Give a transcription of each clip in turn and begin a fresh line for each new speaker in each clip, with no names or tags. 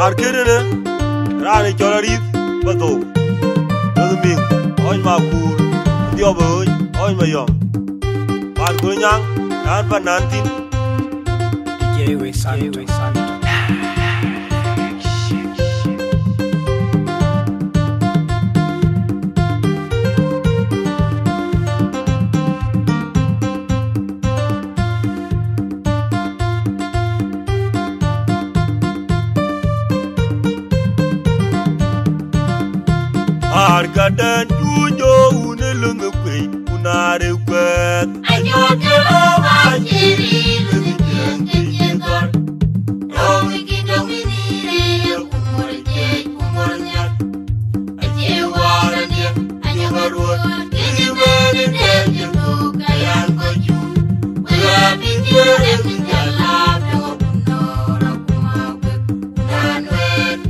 Arkene rani cholarit bato Nuduming Oin makul Dioboy Oin mayom Pan kunyang Dan panantin
Jewe santo
Argadan tujo unelung kwe unare kwet
Ayo kelo majiri lumijeng kejengkor Dongi kidongi nire kumur nyat Aje waranya anya barua Kini beri dejengu kayan koju Wala pikir minjalap Dongo punora kumawek Unanwet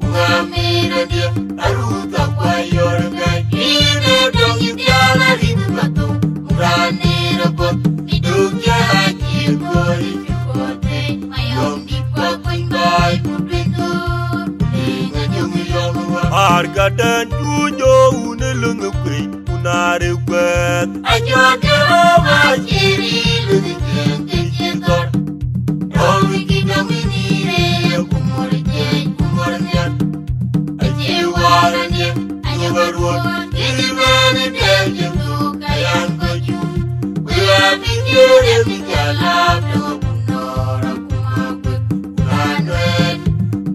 Ungamira dia Aruta kwa yorgai Ine dongi tiala ritu batu Murane rabot Hidupnya haji kori jukote Mayong di kwa kumbay Kupintur Linga jungi yomwa
Argadan tujo unelung kwe unare kwet
Ajo kero majiri lumijeng kejengkor Dongi kidongi nire kumur nyat Aje waranya anya barua Kini beri dejengu kayan koju Wila pikir minjalap Dongo punora kumawek Unanwet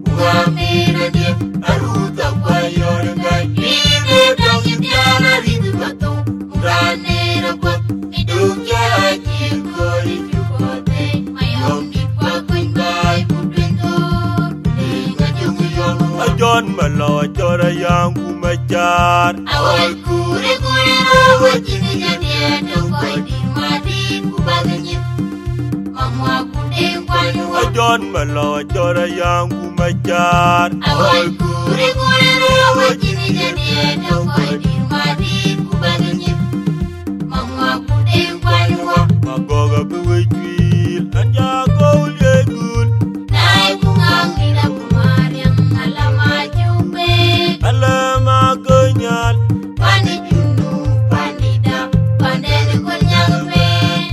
Ungamira dia Aruta kwa yorgai Ine dongi tiala ritu batu Murane rabot Hidupnya haji kori jukote Mayong di kwa kumbay Kupintur Linga jungi yomwa
Ajon malo jora yang kumajar
Awal kure rawa Jini jadi dongkoi di mati kubaganyit Mamwa kude kwanwa
Ajon malo jora yang kumajar
Awal kure rawa Jini jadi dongkoi di mati kubaganyit Mamwa kude kwanwa
Magoga bewejwil Anja kau liegul
Nai bungang ila kumariang alama jube
Alama kenyal
Pani junu panida Pandene konyang be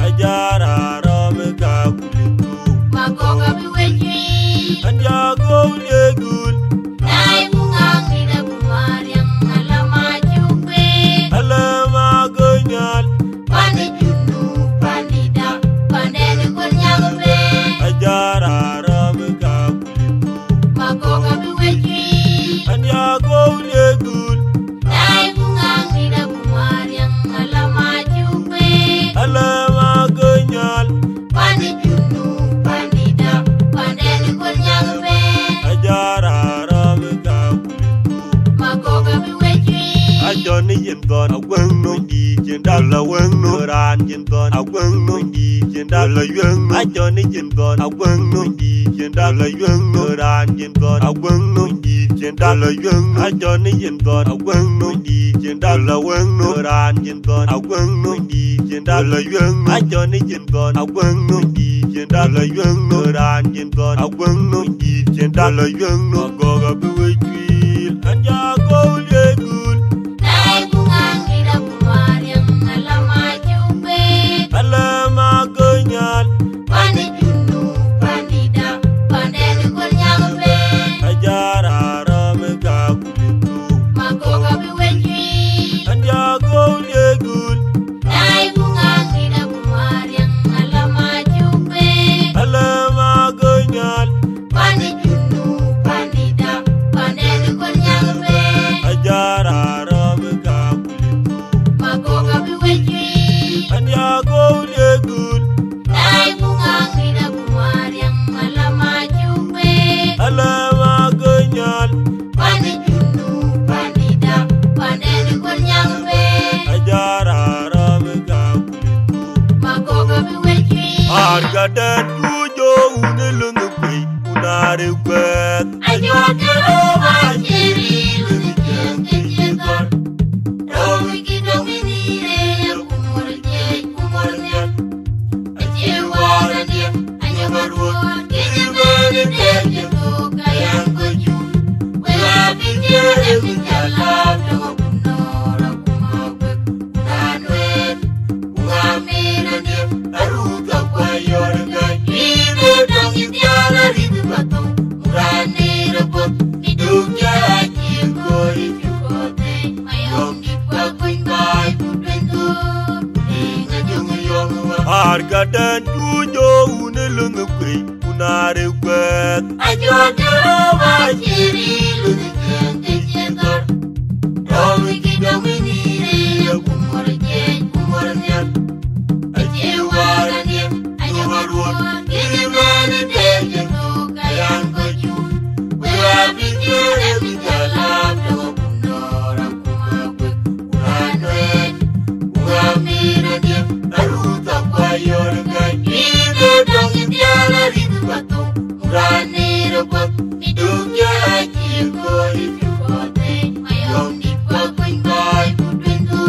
Ajara rame kakulitu
Magoga biwejwi
Anja kau liegul
Nai bungang ila kumariang alama jube
Alama kenyal
Pani junu panida Pandene konyang be
Ajara rame kakulitu
Magoga biwejwi
Anja kau liegul
Nai bungang ila kumariang alama jube
Alama kenyal
Pani junu panida Pandene konyang be
Ajara rame kakulitu
Magoga biwejwi
Ajoni jinton aweng no di jendala weng no ran jinton aweng no di jendala weng no Ajoni jinton aweng no di jendala weng no ran jinton aweng no di jendala weng no Ajoni jinton aweng no di jendala weng no ran jinton aweng no di jendala weng no Ajoni jinton aweng no di jendala weng no ran jinton aweng no di jendala weng no Goga bewejwil anja kau liegul
Nai bungang ila kumariang alama jube
Alama kenyal
Pani junu panida Pandene konyang be
Ajara rame kakulitu
Magoga biwejwi
Anja kau liegul
Nai bungang ila kumariang alama jube
Alama kenyal
Pani junu panida Pandene konyang be
Ajara rame kakulitu
Magoga biwejwi
Anja kau liegul
Nai bungang ila kumariang alama jube
Alama kenyal
Pani junu panida Pandene konyang be
Ajara rame kakulitu
Magoga biwejwi
Argadan tujo unelung kwe unare kwet
Ayo kelo majiri lumijeng kejengkor Dongi kidongi nire kumur nyat Aje waranya anya barua Kini beri dejengu kayan koju bijere bijala to kunora kumagwe kunanwe kungamira ne aruta kwa yorga ide dongi diala ridu bato murane rabot idukya kikori jukote mayongi kwa kunbai kutendu inga jungu yongwa
argadan tujo unelungu kwe unare kwek
ajodero bajiri lungi jendor dongi kidongi nire kumornyan ajewarane ajawarwa kilimani dejendo kayan koju wewa bijere bijala to kunora kumagwe kunanwe kungamira ne aruta kwa yorga ide dongi diala ridu bato murane robot idukya kikori jukote mayongi kwa kunbai kutendu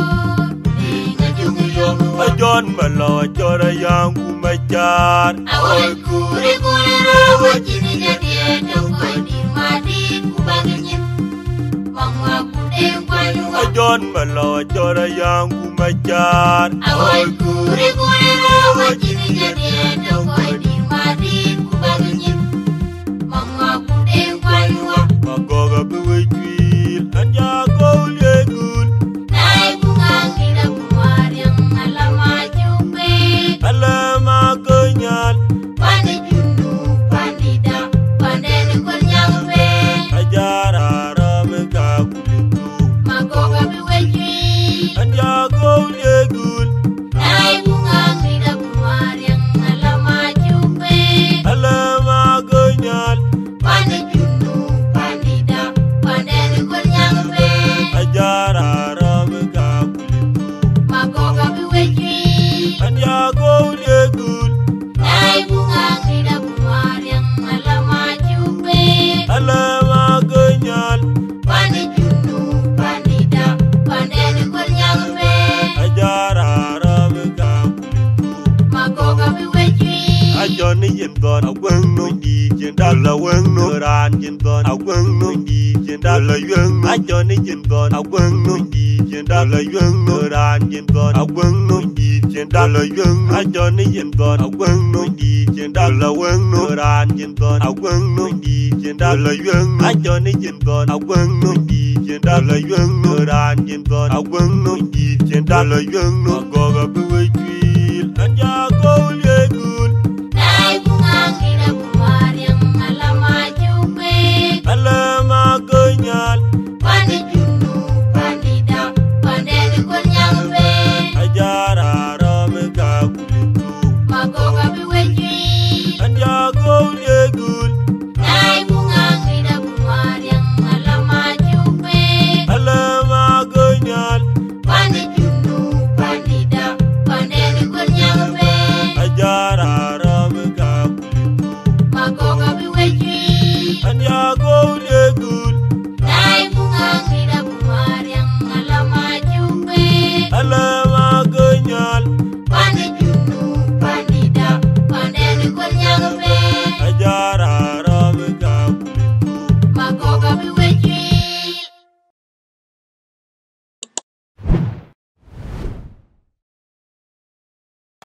inga jungu yongu
ajon malo jora yangu majar
awal kure rawa jini jadi toko di madi kubagin mama kudeng kwanu
ajon malo jora yangu majar
awal kure rawa jini jadi toko di madi kubagin mama kudeng kwanu
magoga bewejwil anja gaulegul
nai bungangira kumariang alama jupe
alama kenyal
Pani jundu, pandida, pandeni kunyambe.
ajara rame kakulitu
Magoga biwejwi,
anja gaulegul
nai bungangira kumariang alama jupe.
alama kenyal
Pani jundu, pandida, pandeni kunyambe.
ajara rame kakulitu
Magoga biwejwi,
anja gaulegul
nai bungangira kumariang alama jupe.
alama kenyal
Pani jundu, pandida, pandeni kunyambe.
ajara rame kakulitu
Magoga biwejwi.
ajoni yindon awang no di jendala wang no ran yindon awang no di jendala yung ajoni yindon awang no di jendala yung no ran yindon awang no di jendala yung ajoni yindon awang no di jendala wang no ran yindon awang no di jendala yung ajoni yindon awang no di jendala yung no ran yindon awang no di jendala yung no goga